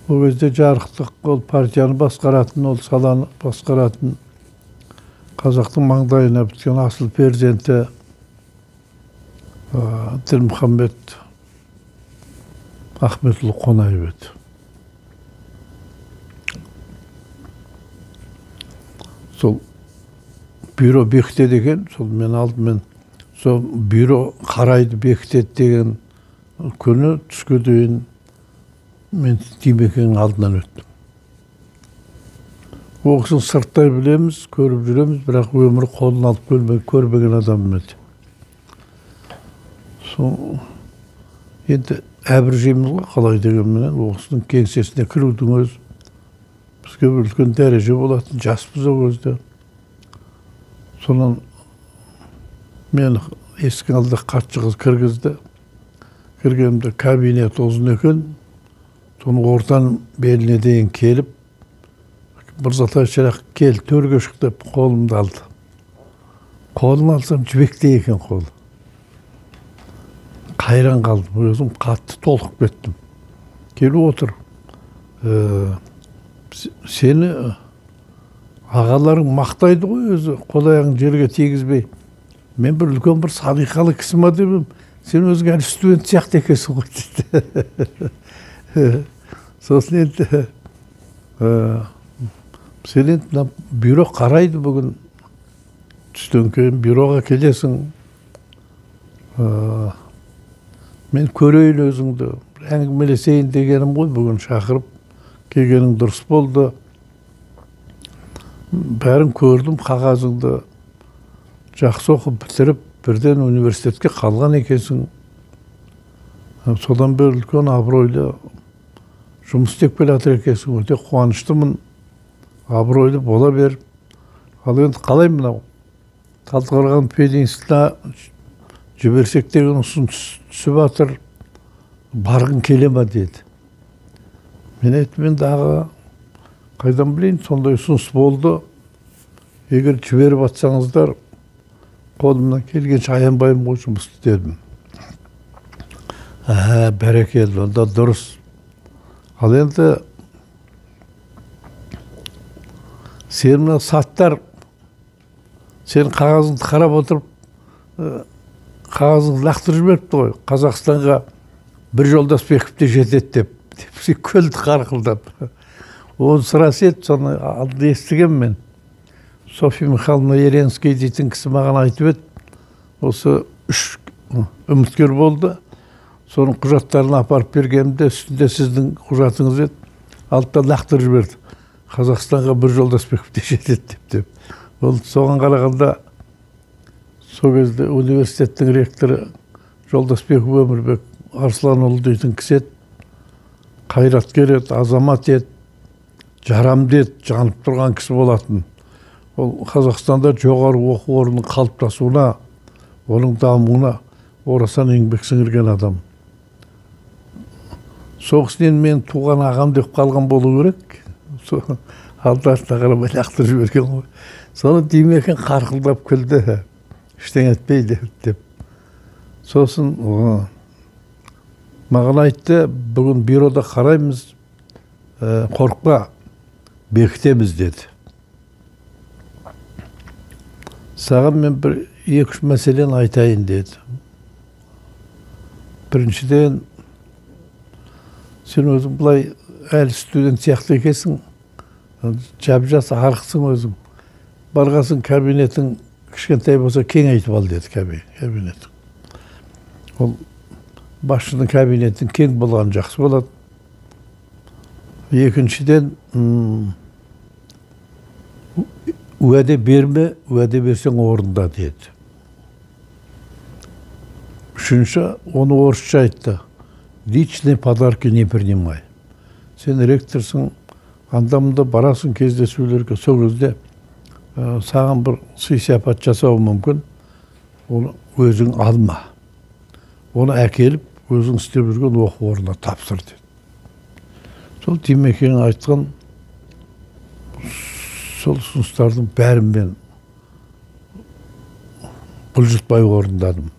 O кезде жарықтық ол партияны басқаратын, ол саланы басқаратын қазақтың маңдайына біткен асыл перзенті Ділмұхаммед Ахметұлы Қонаев еді. Сол бюро бекітеді екен, сол мен алдымен сол бюро қарайды бекітеді деген күні түске дейін мен Димекеңнің алдынан өттім. Ол кісіні сырттай білеміз, көріп жүреміз, бірақ өмірі қолын алып көрмеген адам еді. Сол енді әбіржейміз ғой, қалай дегенменен ол кісінің кеңсесіне кірудің өзі бізге бір үлкен дәреже болатын, жаспыз ол кезде. Сонан мен есіктің алдында хатшы қыз кіргізді. Кіргенімде кабинет ұзын екен. Соны ортан беліне дейін келіп, Мырзатай шырақ кел, төрге шық деп қолымды алды. Қолын алсам жібектей екен қолы. Қайран қалдым, өзім қатты толқып кеттім. Келіп отыр. Сені ағаларың мақтайды ғой өзі, қол аяғың жерге тигізбей. Мен бір үлкен бір садиқалы кісі ма деп, сен өзің әлі студент сияқты екенсің ғой дейді. Сосын енді сен енді бюро қарайды бүгін, түстен кейін бюроға келесің. Мен көрейін өзіңді, әңгімелесейін дегенім ғой, бүгін шақырып келгенің дұрыс болды. Бәрін көрдім, қағазыңды жақсы оқып бітіріп, бірден университетке қалған екенсің. Содан бері үлкен абыройлы жұмыс істеп келе жатыр екенсің, өте қуаныштымын. Абыройлы бола бер. Ал енді қалай мынау? Талдықорған пединститутына жіберсек деген ұсыныс түсіп жатыр. Барғың келе ме деді. Мен айттым, мен дағы қайдан білейін, сондай ұсыныс болды. Егер жіберіп атсаңыздар, қолымнан келгенше аянбаймын ғой, жұмыс істедім. Бәрекелді, онда дұрыс. Ал енді сен мына саттар, сен қағазыңды қарап отырып, қағазыңды лақтырып жіберіпті ғой. Қазақстанға бір Жолдасбеков те жетеді деп. Көлді қарқылдап. Оны сұрасы еді, соны алды естігем мен. Софья Михайловна Еренский дейтін кісі маған айтып еді. Осы 3 үміткер болды. Соның құжаттарын апарып бергенімде, үстінде сіздің құжатыңыз еді. Алтта лақтырып жіберді. Қазақстанға бір Жолдасбеков те жетеді деп. Ол соған қарағанда сол кезде университеттің ректоры Жолдасбеков Өмірбек Арсланұлы дейтін кісі еді. Қайраткер еді, азамат еді, жарамды еді, жанып тұрған кісі болатын. Ол Қазақстанда жоғары оқу орнының қалыптасуына, оның дамуына орасан еңбек сіңірген адам. Соғысынан мен туған ағам деп қалған болу керек. Алды-артына қарамай лақтырып жіберген ғой. Соны Димекең қарқылдап күлді. Ештеңе етпейді деп. Сосын маған айтты, бүгін бюрода қараймыз, қорықпа, бекітеміз деді. Саған мен бір 2-3 мәселені айтайын деді. Біріншіден, сен өзің бұлай әлі студент сияқты екенсің, жап-жас арықсың өзің. Барғасын кабинетің кішкентай болса кеңейтіп ал деді кабинетің. Ол басшының кабинетін кең болған жақсы болады. Екіншіден, уәде берме, уәде берсең орында деді. Үшінші, оны орысша айтты. Личные подарки не принимай. Сен ректорсың, андамында барасың кездесулерге, сол кезде саған бір сый-сияпат жасауы мүмкін. Оны өзің алма. Оны әкеліп, өзің істеп жүрген оқу орнына тапсыр деді. Сол Димекең айтқан сол ұсыныстардың бәрін мен бұлжытпай орындадым.